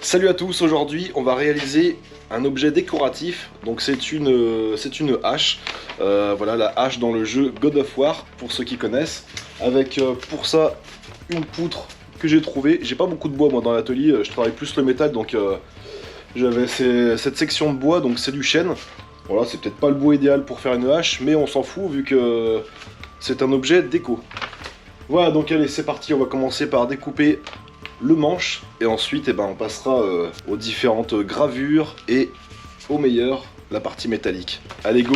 Salut à tous, aujourd'hui on va réaliser un objet décoratif, donc c'est une hache, voilà la hache dans le jeu God of War pour ceux qui connaissent, avec pour ça une poutre que j'ai trouvée. J'ai pas beaucoup de bois moi dans l'atelier, je travaille plus le métal donc j'avais cette section de bois, donc c'est du chêne. Voilà, c'est peut-être pas le bois idéal pour faire une hache, mais on s'en fout vu que c'est un objet déco. Voilà, donc allez c'est parti, on va commencer par découper le manche et ensuite on passera aux différentes gravures et au meilleur la partie métallique. Allez go!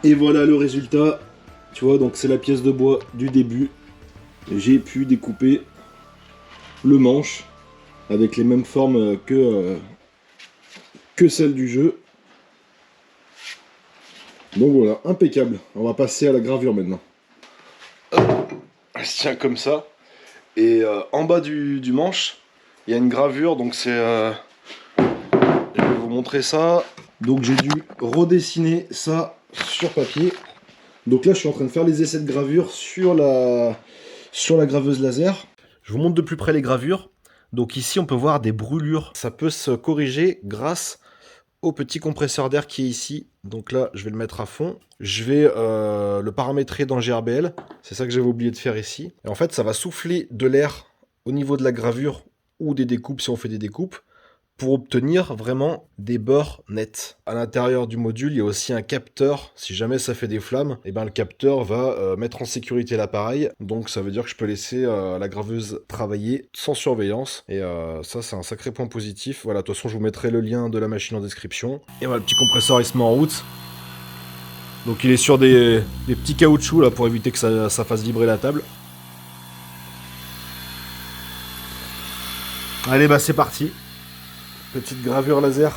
Et voilà le résultat, tu vois, donc c'est la pièce de bois du début. J'ai pu découper le manche avec les mêmes formes que celle du jeu. Donc voilà, impeccable. On va passer à la gravure maintenant. Hop, elle se tient comme ça. Et en bas du manche, il y a une gravure, donc c'est... je vais vous montrer ça. Donc j'ai dû redessiner ça sur papier. Donc là je suis en train de faire les essais de gravure sur la graveuse laser. Je vous montre de plus près les gravures. Donc ici on peut voir des brûlures. Ça peut se corriger grâce au petit compresseur d'air qui est ici. Donc là je vais le mettre à fond. Je vais le paramétrer dans GRBL. C'est ça que j'avais oublié de faire ici. Et en fait ça va souffler de l'air au niveau de la gravure ou des découpes si on fait des découpes, pour obtenir vraiment des bords nets. À l'intérieur du module, il y a aussi un capteur. Si jamais ça fait des flammes, et le capteur va mettre en sécurité l'appareil. Donc ça veut dire que je peux laisser la graveuse travailler sans surveillance. Et ça, c'est un sacré point positif. Voilà, de toute façon, je vous mettrai le lien de la machine en description. Et voilà, le petit compresseur, il se met en route. Donc il est sur des petits caoutchoucs là pour éviter que ça fasse vibrer la table. Allez, c'est parti. Petite gravure laser.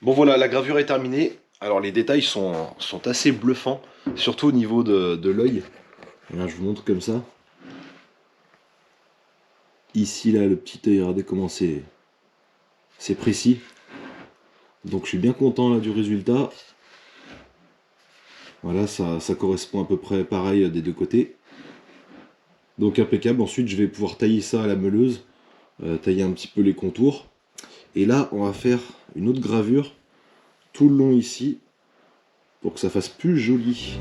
Bon voilà, la gravure est terminée. Alors les détails sont assez bluffants, surtout au niveau de l'œil. Là je vous montre comme ça. Ici, là, le petit œil, regardez comment c'est précis. Donc je suis bien content là du résultat. Voilà, ça correspond à peu près pareil des deux côtés. Donc impeccable. Ensuite, je vais pouvoir tailler ça à la meuleuse, tailler un petit peu les contours. Et là, on va faire une autre gravure tout le long ici pour que ça fasse plus joli.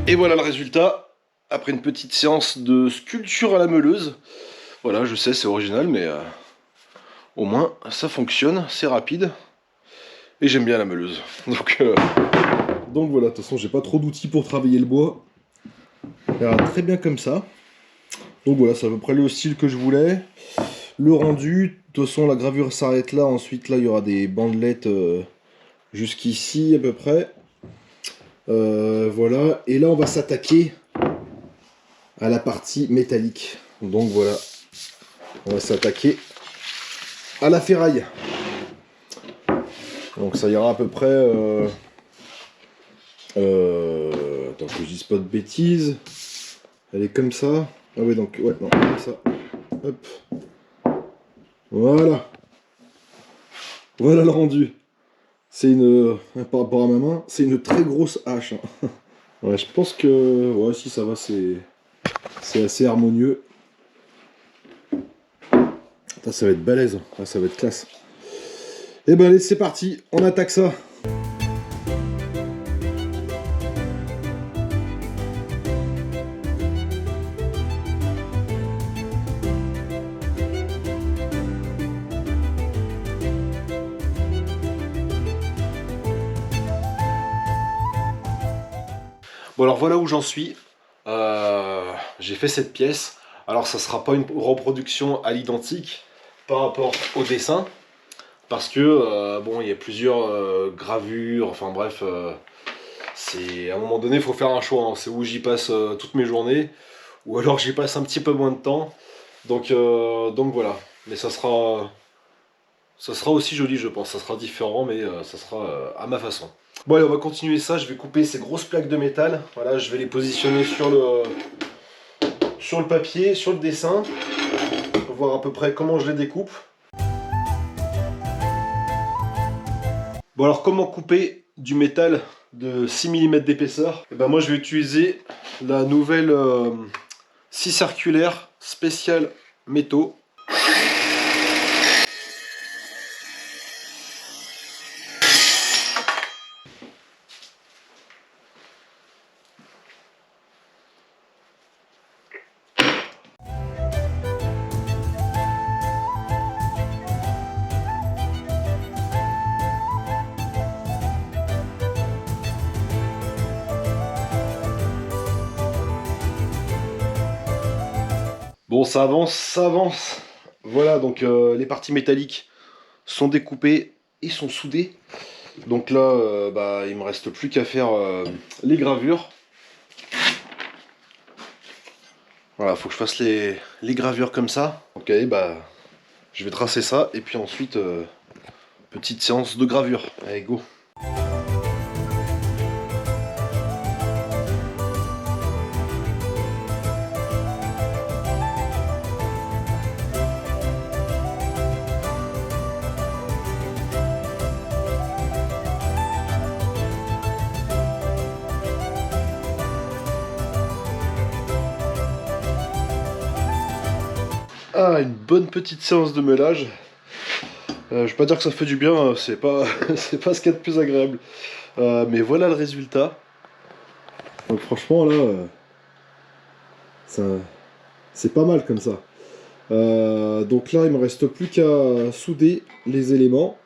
Et voilà le résultat. après une petite séance de sculpture à la meuleuse. Voilà, je sais, c'est original, mais au moins ça fonctionne, c'est rapide. Et j'aime bien la meuleuse. Donc voilà, de toute façon, j'ai pas trop d'outils pour travailler le bois. Ça ira très bien comme ça. Donc voilà, c'est à peu près le style que je voulais. Le rendu, de toute façon, la gravure s'arrête là. Ensuite, là, il y aura des bandelettes jusqu'ici à peu près. Voilà, et là, on va s'attaquer à la partie métallique. Donc voilà, on va s'attaquer à la ferraille. Donc ça ira à peu près... attends que je dise pas de bêtises. Elle est comme ça. Ah ouais, donc, ouais, non, comme ça. Hop. Voilà. Voilà le rendu. C'est une... par rapport à ma main, c'est une très grosse hache. Hein. Ouais, je pense que... Ouais, si ça va, c'est assez harmonieux. Ça va être balèze. Ça va être classe. Et ben allez, c'est parti. On attaque ça. Bon alors voilà où j'en suis. J'ai fait cette pièce. Alors ça sera pas une reproduction à l'identique par rapport au dessin. Parce que bon, il y a plusieurs gravures, enfin bref, c'est à un moment donné il faut faire un choix, hein. C'est où j'y passe toutes mes journées, ou alors j'y passe un petit peu moins de temps. Donc voilà. Mais ça sera aussi joli, je pense. Ça sera différent, mais ça sera à ma façon. Bon allez, on va continuer ça. Je vais couper ces grosses plaques de métal. Voilà, je vais les positionner sur le papier, sur le dessin, pour voir à peu près comment je les découpe. Bon alors, comment couper du métal de 6 mm d'épaisseur? Et ben moi je vais utiliser la nouvelle scie circulaire spéciale métaux. Bon, ça avance, ça avance. Voilà, donc les parties métalliques sont découpées et sont soudées. Donc là, bah, il me reste plus qu'à faire les gravures. Voilà, faut que je fasse les gravures comme ça. Ok, bah, je vais tracer ça et puis ensuite, petite séance de gravure. Allez, go. Ah, une bonne petite séance de meulage. Je vais pas dire que ça fait du bien, c'est pas, c'est pas ce qu'il y a de plus agréable. Mais voilà le résultat. Donc franchement là, c'est pas mal comme ça. Donc là, il me reste plus qu'à souder les éléments.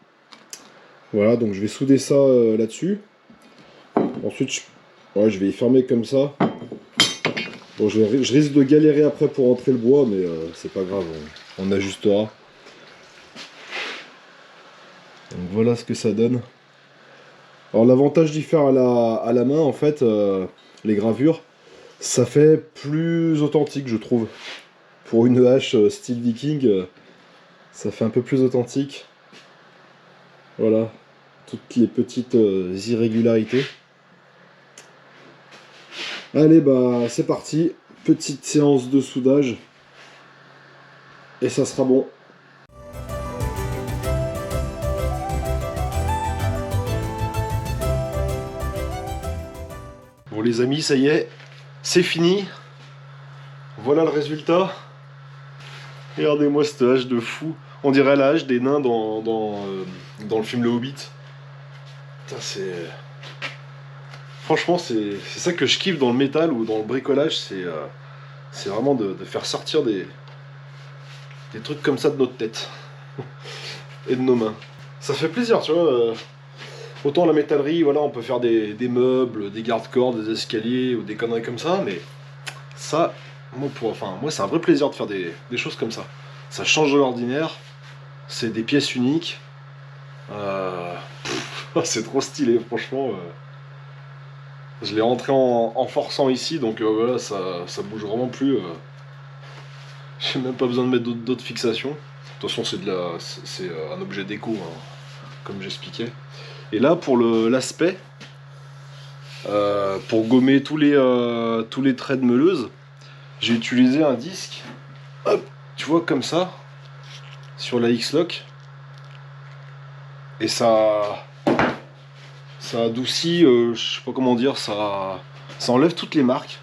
Voilà, donc je vais souder ça là-dessus. Ensuite, je vais y fermer comme ça. Bon, je risque de galérer après pour rentrer le bois, mais c'est pas grave, on ajustera. Donc voilà ce que ça donne. Alors l'avantage d'y faire à la main, en fait, les gravures, ça fait plus authentique, je trouve. Pour une hache style viking, ça fait un peu plus authentique. Voilà, toutes les petites irrégularités. Allez, bah c'est parti, petite séance de soudage, et ça sera bon. Bon les amis, ça y est, c'est fini. Voilà le résultat. Regardez-moi cette hache de fou. On dirait la hache des nains dans le film Le Hobbit. Putain, Franchement, c'est ça que je kiffe dans le métal ou dans le bricolage, c'est vraiment de faire sortir des trucs comme ça de notre tête et de nos mains. Ça fait plaisir, tu vois. Autant la métallerie, voilà, on peut faire des meubles, des garde-corps, des escaliers ou des conneries comme ça, mais ça, moi c'est un vrai plaisir de faire des choses comme ça. Ça change de l'ordinaire, c'est des pièces uniques. C'est trop stylé, franchement. Je l'ai rentré en forçant ici, donc voilà, ça bouge vraiment plus. J'ai même pas besoin de mettre d'autres fixations. De toute façon, c'est un objet déco, hein, comme j'expliquais. Et là, pour l'aspect, pour gommer tous les traits de meuleuse, j'ai utilisé un disque, hop, tu vois, comme ça, sur la X-Lock. Et ça adoucit, je sais pas comment dire, ça enlève toutes les marques.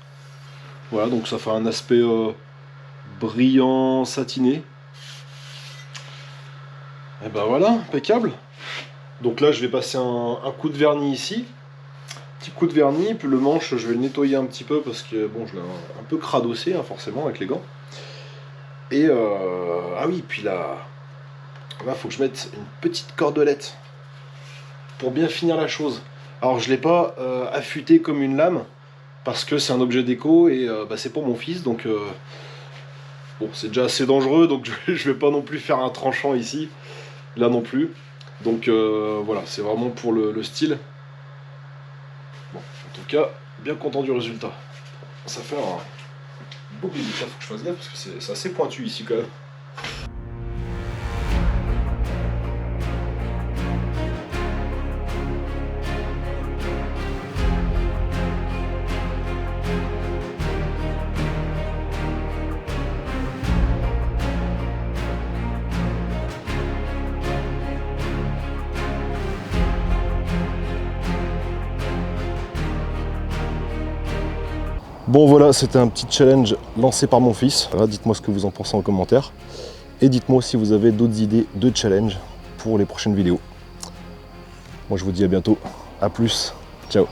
Voilà, donc ça fait un aspect brillant, satiné. Et ben voilà, impeccable. Donc là, je vais passer un coup de vernis ici. Petit coup de vernis, puis le manche, je vais le nettoyer un petit peu parce que bon, je l'ai un peu cradossé, hein, forcément, avec les gants. Et ah oui, puis là, faut que je mette une petite cordelette pour bien finir la chose. Alors, je l'ai pas affûté comme une lame parce que c'est un objet déco et c'est pour mon fils, donc bon, c'est déjà assez dangereux, donc je vais pas non plus faire un tranchant ici, là non plus. Donc voilà, c'est vraiment pour le style. Bon, en tout cas, bien content du résultat. Ça fait un beau bébé, ça faut que je fasse gaffe parce que c'est assez pointu ici quand même. Bon voilà, c'était un petit challenge lancé par mon fils. Voilà, dites-moi ce que vous en pensez en commentaire. Et dites-moi si vous avez d'autres idées de challenge pour les prochaines vidéos. Moi je vous dis à bientôt, à plus, ciao.